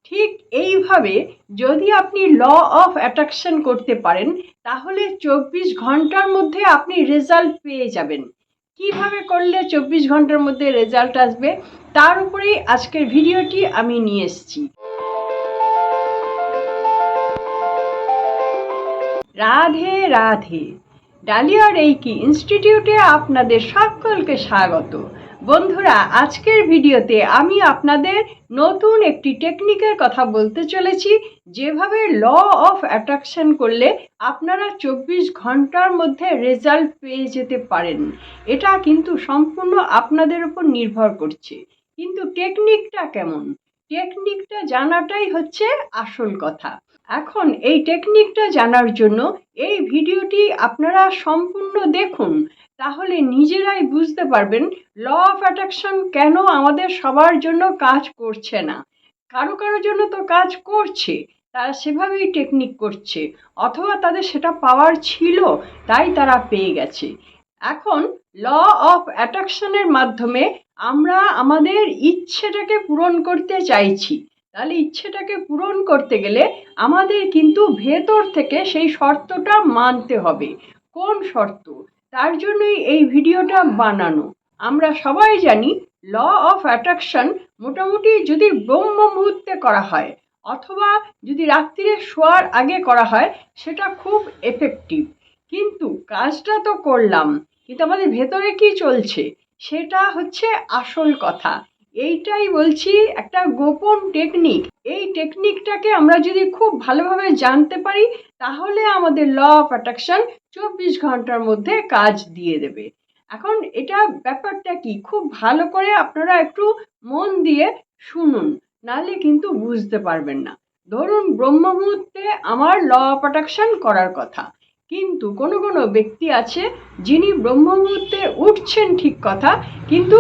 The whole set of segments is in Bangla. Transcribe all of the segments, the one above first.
ঠিক এইভাবে যদি আপনি ল অফ অ্যাট্রাকশন করতে পারেন তাহলে 24 ঘন্টার মধ্যে আপনি রেজাল্ট পেয়ে যাবেন। কিভাবে করলে 24 ঘন্টার মধ্যে রেজাল্ট আসবে তার উপরেই আজকের ভিডিওটি আমি নিয়ে এসেছি। রাধে রাধে। ডালিয়া রেইকি ইনস্টিটিউটে আপনাদের সকলকে স্বাগত। বন্ধুরা, আজকের ভিডিওতে আমি আপনাদের নতুন একটি টেকনিকের কথা বলতে চলেছি, যেভাবে ল অফ অ্যাট্রাকশন করলে আপনারা 24 ঘন্টার মধ্যে রেজাল্ট পেয়ে যেতে পারেন। এটা কিন্তু সম্পূর্ণ আপনাদের উপর নির্ভর করছে, কিন্তু টেকনিকটা কেমন, টেকনিকটা জানাটাই হচ্ছে আসল কথা। এখন এই টেকনিকটা জানার জন্য এই ভিডিওটি আপনারা সম্পূর্ণ দেখুন, তাহলে নিজেরাই বুঝতে পারবেন ল অফ অ্যাট্রাকশন কেন আমাদের সবার জন্য কাজ করছে না। কারো কারোর জন্য তো কাজ করছে, তারা সেভাবেই টেকনিক করছে, অথবা তাদের সেটা পাওয়ার ছিল তাই তারা পেয়ে গেছে। এখন ল অফ অ্যাট্রাকশনের মাধ্যমে আমরা আমাদের ইচ্ছেটাকে পূরণ করতে চাইছি, তাহলে ইচ্ছেটাকে পূরণ করতে গেলে আমাদের কিন্তু ভেতর থেকে সেই শর্তটা মানতে হবে। কোন শর্ত? তার জন্যই এই ভিডিওটা বানানো। আমরা সবাই জানি ল অফ অ্যাট্রাকশন মোটামুটি যদি ব্রহ্ম মুহূর্তে করা হয় অথবা যদি রাত্রিরে শোয়ার আগে করা হয় সেটা খুব এফেক্টিভ। কিন্তু কাজটা তো করলাম, কিন্তু আমাদের ভেতরে কি চলছে সেটা হচ্ছে আসল কথা। এইটাই বলছি, একটা গোপন টেকনিক। এই টেকনিকটাকে আমরা যদি খুব ভালোভাবে জানতে পারি তাহলে আমাদের ল অফ অ্যাট্রাকশন 24 ঘন্টার মধ্যে কাজ দিয়ে দেবে। এখন এটা ব্যাপারটা কি, খুব ভালো করে আপনারা একটু মন দিয়ে শুনুন, নাহলে কিন্তু বুঝতে পারবেন না। ধরুন ব্রহ্ম মুহূর্তে আমার ল অফ অ্যাট্রাকশন করার কথা, কিন্তু কোনো কোনো ব্যক্তি আছে যিনি ব্রহ্ম মুহূর্তে উঠছেন ঠিক কথা, কিন্তু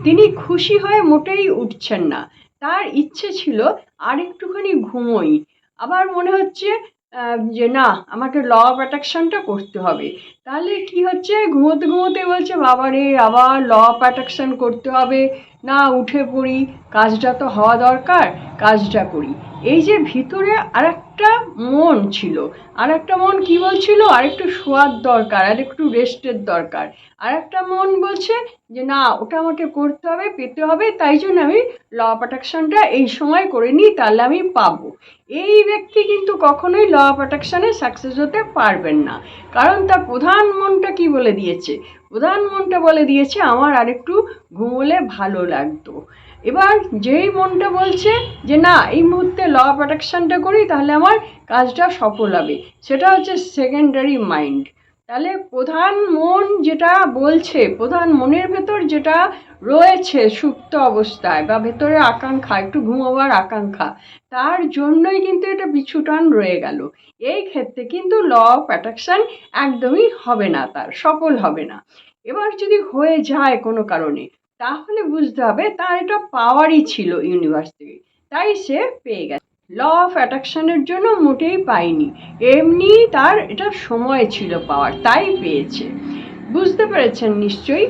তিনি খুশি হয়ে মোটেই উঠছেন না। তার ইচ্ছে ছিল আর একটুখানি ঘুমোই, আবার মনে হচ্ছে যে না আমাকে ল অফ অ্যাট্রাকশনটা করতে হবে। তাহলে কি হচ্ছে, ঘুমোতে ঘুমোতে বলছে বাবা রে আবার ল অফ অ্যাট্রাকশন করতে হবে, না উঠে পড়ি, কাজটা তো হওয়া দরকার, কাজটা করি। এই যে ভিতরে আরেকটা মন ছিল, আরেকটা মন কি বলছিল, আরেকটু শোয়ার দরকার, আর একটু রেস্টের দরকার। আরেকটা মন বলছে যে না ওটা আমাকে করতে হবে, পেতে হবে, তাই জন্য আমি ল অফ অ্যাট্রাকশনটা এই সময় করে নিই, তাহলে আমি পাবো। এই ব্যক্তি কিন্তু কখনোই ল অফ অ্যাট্রাকশনে সাকসেস হতে পারবেন না, কারণ তার প্রধান মনটা কি বলে দিয়েছে, প্রধান মনটা বলে দিয়েছে আমার আরেকটু ঘুমোলে ভালো লাগতো। এবার যেই মনটা বলছে যে না এই মুহূর্তে ল অফ অ্যাট্রাকশনটা করি তাহলে আমার কাজটা সফল হবে, সেটা হচ্ছে সেকেন্ডারি মাইন্ড। তাহলে প্রধান মন যেটা বলছে, প্রধান মনের ভেতর যেটা রয়েছে সুপ্ত অবস্থায় বা ভেতরে আকাঙ্ক্ষা, একটু ঘুমোবার আকাঙ্ক্ষা, তার জন্যই কিন্তু এটা পিছুটান রয়ে গেল। এই ক্ষেত্রে কিন্তু ল অফ অ্যাট্রাকশন একদমই হবে না, তার সফল হবে না। এবার যদি হয়ে যায় কোনো কারণে, তাহলে বুঝতে হবে তার এটা পাওয়ারই ছিল ইউনিভার্স থেকে, তাই সে পেয়ে গেছে। ল অফ অ্যাট্রাকশনের জন্য মোটেই পায়নি, এমনি তার এটা সময় ছিল পাওয়ার, তাই পেয়েছে। বুঝতে পেরেছেন নিশ্চয়ই?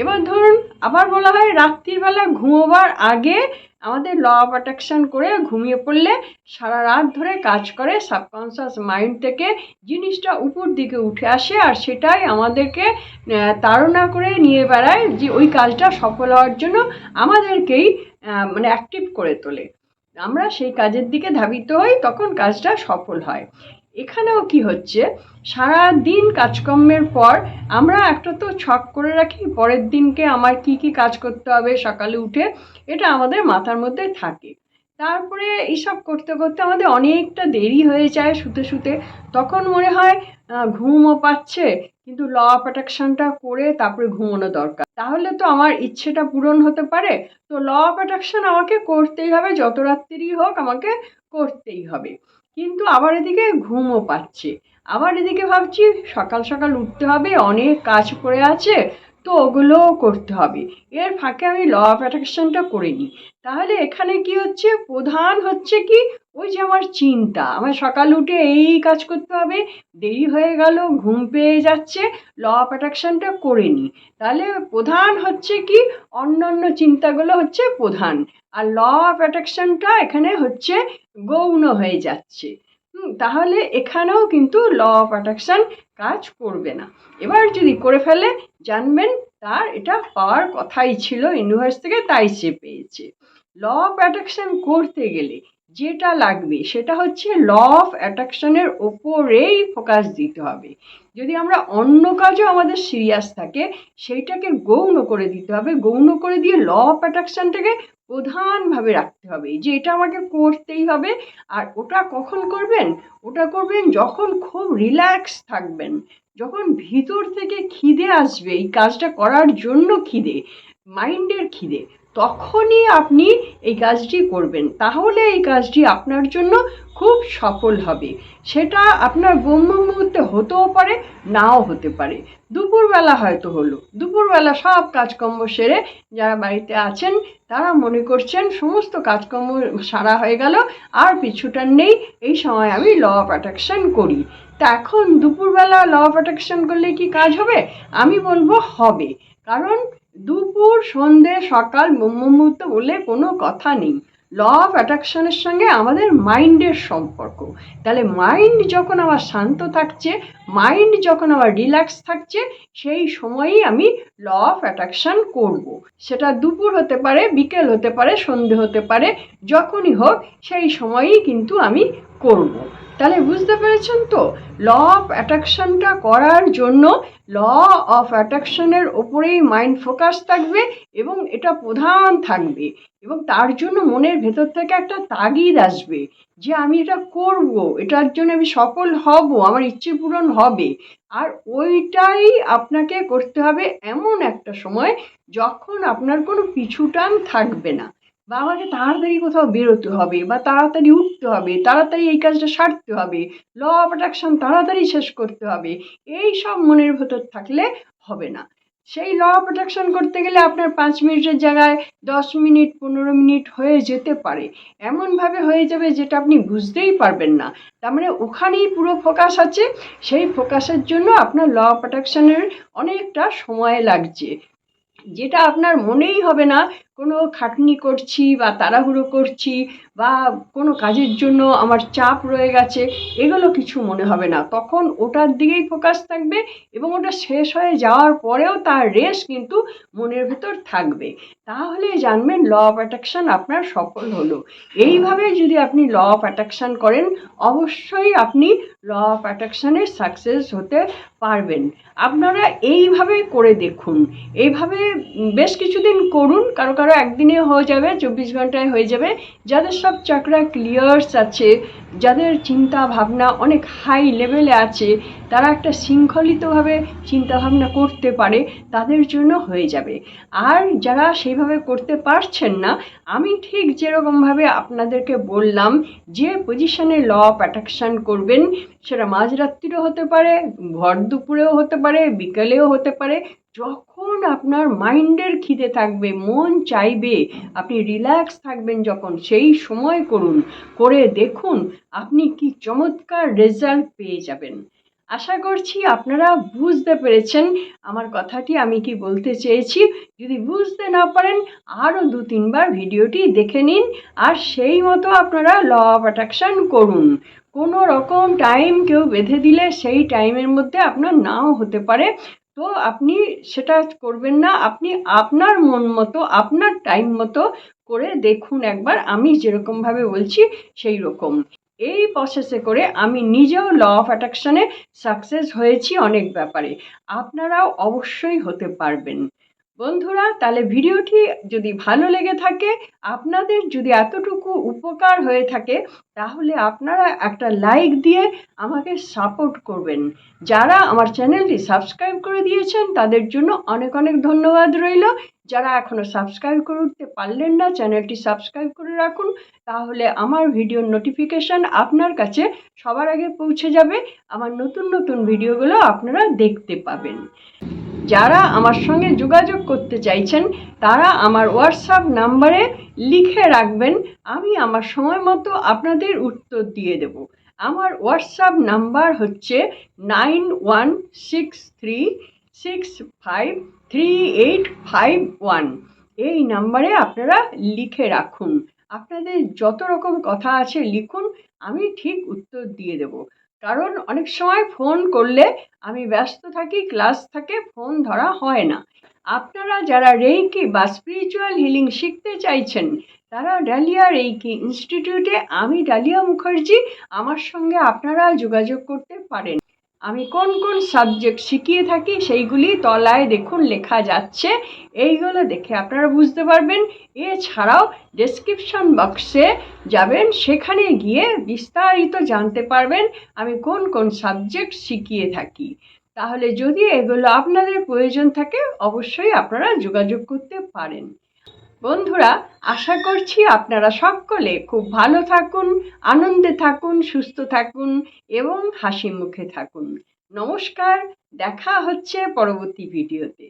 এবার ধরুন আবার বলা হয় রাত্রিবেলা ঘুমোবার আগে আমাদের ল অফ অ্যাট্রাকশন করে ঘুমিয়ে পড়লে সারা রাত ধরে কাজ করে সাবকনশিয়াস মাইন্ড থেকে জিনিসটা উপর দিকে উঠে আসে, আর সেটাই আমাদেরকে তাড়না করে নিয়ে বেড়ায় যে ওই কাজটা সফল হওয়ার জন্য আমাদেরকেই মানে অ্যাক্টিভ করে তোলে। আমরা সেই কাজের দিকে ধাবিত হই, তখন কাজটা সফল হয়। এখানেও কি হচ্ছে, সারা দিন কাজকর্মের পর আমরা একটা তো ছক করে রাখি পরের দিনকে আমার কি কি কাজ করতে হবে সকালে উঠে, এটা আমাদের মাথার মধ্যে থাকে। তারপরে এইসব করতে করতে আমাদের অনেকটা দেরি হয়ে যায় শুতে শুতে, তখন মনে হয় ঘুমও পাচ্ছে, কিন্তু ল অফ অ্যাট্রাকশনটা করে তারপরে ঘুমোনো দরকার, তাহলে তো আমার ইচ্ছেটা পূরণ হতে পারে। তো ল অফ অ্যাট্রাকশন আমাকে করতেই হবে, যত রাত্রি হোক আমাকে করতেই হবে। কিন্তু আবার এদিকে ঘুমও পাচ্ছে, আবার এদিকে ভাবছি সকাল সকাল উঠতে হবে, অনেক কাজ পড়ে আছে, তো ওগুলোও করতে হবে, এর ফাঁকে আমি ল অফ অ্যাট্রাকশনটা করে নিই। তাহলে এখানে কি হচ্ছে, প্রধান হচ্ছে কি ওই যে আমার চিন্তা, আমার সকাল উঠে এই কাজ করতে হবে, দেরি হয়ে গেল, ঘুম পেয়ে যাচ্ছে, ল অফ অ্যাট্রাকশনটা করে নিই। তাহলে প্রধান হচ্ছে কি, অন্যান্য চিন্তাগুলো হচ্ছে প্রধান, আর ল অফ অ্যাট্রাকশনটা এখানে হচ্ছে গৌণ হয়ে যাচ্ছে। তাহলে এখানেও কিন্তু ল অফ অ্যাট্রাকশন কাজ করবে না। এবার যদি করে ফেলে, জানবেন তার এটা পাওয়ার কথাই ছিল ইউনিভার্স থেকে, তাই সে পেয়েছে। ল অফ অ্যাট্রাকশন করতে গেলে যেটা লাগবে সেটা হচ্ছে ল অফ অ্যাট্রাকশনের ওপরেই ফোকাস দিতে হবে। যদি আমরা অন্য কাজও আমাদের সিরিয়াস থাকে, সেইটাকে গৌণ করে দিতে হবে, গৌণ করে দিয়ে ল অফ অ্যাট্রাকশনটাকে প্রধানভাবে রাখতে হবে যে এটা আমাকে করতেই হবে। আর ওটা কখন করবেন? ওটা করবেন যখন খুব রিল্যাক্স থাকবেন, যখন ভিতর থেকে খিদে আসবে, এই কাজটা করার জন্য খিদে, মাইন্ডের খিদে, তখনই আপনি এই কাজটি করবেন। তাহলে এই কাজটি আপনার জন্য খুব সফল হবে। সেটা আপনার ব্রহ্ম মুহূর্তে হতেও পারে, নাও হতে পারে। দুপুরবেলা হয়তো হলো, দুপুরবেলা সব কাজকর্ম সেরে যারা বাড়িতে আছেন তারা মনে করছেন সমস্ত কাজকর্ম সারা হয়ে গেল, আর পিছুটার নেই, এই সময় আমি ল অফ অ্যাট্রাকশন করি। তা এখন দুপুরবেলা ল অফ অ্যাট্রাকশন করলে কি কাজ হবে? আমি বলবো হবে। কারণ দুপুর, সন্ধে, সকাল, ব্রহ্ম মুহূর্ত বলে কোনো কথা নেই। ল অফ অ্যাট্রাকশনের সঙ্গে আমাদের মাইন্ডের সম্পর্ক। তাহলে মাইন্ড যখন আমার শান্ত থাকছে, মাইন্ড যখন আমার রিল্যাক্স থাকছে, সেই সময়ই আমি ল অফ অ্যাট্রাকশন করব। সেটা দুপুর হতে পারে, বিকেল হতে পারে, সন্ধে হতে পারে, যখনই হোক সেই সময়ই কিন্তু আমি করব। তাহলে বুঝতে পেরেছেন তো? ল অফ অ্যাট্রাকশনটা করার জন্য ল অফ অ্যাট্রাকশনের ওপরেই মাইন্ড ফোকাস থাকবে এবং এটা প্রধান থাকবে, এবং তার জন্য মনের ভেতর থেকে একটা তাগিদ আসবে যে আমি এটা করব, এটার জন্য আমি সফল হব, আমার ইচ্ছে পূরণ হবে। আর ওইটাই আপনাকে করতে হবে এমন একটা সময় যখন আপনার কোনো পিছুটান থাকবে না, বা আমাকে তাড়াতাড়ি কোথাও বেরোতে হবে, বা তাড়াতাড়ি উঠতে হবে, তাড়াতাড়ি এই কাজটা সারতে হবে, ল অফ অ্যাট্রাকশন তাড়াতাড়ি শেষ করতে হবে, এই সব মনের ভেতর থাকলে হবে না। সেই ল অফ অ্যাট্রাকশন করতে গেলে আপনার 5 মিনিটের জায়গায় 10 মিনিট, 15 মিনিট হয়ে যেতে পারে। এমনভাবে হয়ে যাবে যেটা আপনি বুঝতেই পারবেন না। তার মানে ওখানেই পুরো ফোকাস আছে। সেই ফোকাসের জন্য আপনার ল অফ অ্যাট্রাকশনের অনেকটা সময় লাগছে, যেটা আপনার মনেই হবে না কোনো খাটনি করছি বা তাড়াহুড়ো করছি বা কোনো কাজের জন্য আমার চাপ রয়ে গেছে, এগুলো কিছু মনে হবে না। তখন ওটার দিকেই ফোকাস থাকবে এবং ওটা শেষ হয়ে যাওয়ার পরেও তার রেশ কিন্তু মনের ভেতর থাকবে। তাহলে জানবেন ল অফ অ্যাট্রাকশন আপনার সফল হলো। এইভাবে যদি আপনি ল অফ অ্যাট্রাকশন করেন, অবশ্যই আপনি ল অফ অ্যাট্রাকশনের সাকসেস হতে পারবেন। আপনারা এইভাবে করে দেখুন, এইভাবে বেশ কিছুদিন করুন। কারো কারো একদিনে হয়ে যাবে, 24 ঘন্টায় হয়ে যাবে। যাদের সব চাকরা ক্লিয়ার্স আছে, যাদের চিন্তা ভাবনা অনেক হাই লেভেলে আছে, তারা একটা শৃঙ্খলিতভাবে চিন্তা ভাবনা করতে পারে, তাদের জন্য হয়ে যাবে। আর যারা সেইভাবে করতে পারছেন না, আমি ঠিক যেরকমভাবে আপনাদেরকে বললাম যে পজিশনে ল অফ অ্যাট্রাকশন করবেন, সেটা মাঝরাত্রিরও হতে পারে, ভর দুপুরেও হতে পারে, বিকেলেও হতে পারে, যখন আপনার মাইন্ডের খিদে থাকবে, মন চাইবে, আপনি রিল্যাক্স থাকবেন যখন, সেই সময় করুন। করে দেখুন আপনি কি চমৎকার রেজাল্ট পেয়ে যাবেন। আশা করছি আপনারা বুঝতে পেরেছেন আমার কথাটি আমি কি বলতে চেয়েছি। যদি বুঝতে না পারেন, আরও 2-3 বার ভিডিওটি দেখে নিন, আর সেই মতো আপনারা ল অফ অ্যাট্রাকশন করুন। কোনো রকম টাইম কেউ বেঁধে দিলে সেই টাইমের মধ্যে আপনার নাও হতে পারে, তো আপনি সেটা করবেন না। আপনি আপনার মন মতো, আপনার টাইম মতো করে দেখুন একবার, আমি যেরকমভাবে বলছি সেই রকম। এই প্রসেসে করে আমি নিজেও ল অফ অ্যাট্রাকশনে সাকসেস হয়েছি অনেক ব্যাপারে। আপনারাও অবশ্যই হতে পারবেন। বন্ধুরা, তাহলে ভিডিওটি যদি ভালো লেগে থাকে, আপনাদের যদি এতটুকু উপকার হয়ে থাকে, তাহলে আপনারা একটা লাইক দিয়ে আমাকে সাপোর্ট করবেন। যারা আমার চ্যানেলটি সাবস্ক্রাইব করে দিয়েছেন তাদের জন্য অনেক অনেক ধন্যবাদ রইল। যারা এখনও সাবস্ক্রাইব করে উঠতে পারলেন না, চ্যানেলটি সাবস্ক্রাইব করে রাখুন, তাহলে আমার ভিডিওর নোটিফিকেশান আপনার কাছে সবার আগে পৌঁছে যাবে। আমার নতুন নতুন ভিডিওগুলো আপনারা দেখতে পাবেন। যারা আমার সঙ্গে যোগাযোগ করতে চাইছেন তারা আমার হোয়াটসঅ্যাপ নাম্বারে লিখে রাখবেন, আমি আমার সময় মতো আপনাদের উত্তর দিয়ে দেব। আমার হোয়াটসঅ্যাপ নাম্বার হচ্ছে 9163653851। এই নাম্বারে আপনারা লিখে রাখুন, আপনাদের যত রকম কথা আছে লিখুন, আমি ঠিক উত্তর দিয়ে দেব। কারণ অনেক সময় ফোন করলে আমি ব্যস্ত থাকি, ক্লাস থাকে, ফোন ধরা হয় না। আপনারা যারা রেইকি বা স্পিরিচুয়াল হিলিং শিখতে চাইছেন তারা ডালিয়া রেইকি ইনস্টিটিউটে, আমি ডালিয়া মুখার্জি, আমার সঙ্গে আপনারা যোগাযোগ করতে পারেন। আমি কোন কোন সাবজেক্ট শিখিয়ে থাকি সেইগুলি তলায় দেখুন লেখা যাচ্ছে, এইগুলো দেখে আপনারা বুঝতে পারবেন। এছাড়াও ডেসক্রিপশন বক্সে যাবেন, সেখানে গিয়ে বিস্তারিত জানতে পারবেন আমি কোন কোন সাবজেক্ট শিখিয়ে থাকি। তাহলে যদি এগুলো আপনাদের প্রয়োজন থাকে অবশ্যই আপনারা যোগাযোগ করতে পারেন। বন্ধুরা, আশা করছি আপনারা সকলে খুব ভালো থাকুন, আনন্দে থাকুন, সুস্থ থাকুন এবং হাসি মুখে থাকুন। নমস্কার, দেখা হচ্ছে পরবর্তী ভিডিওতে।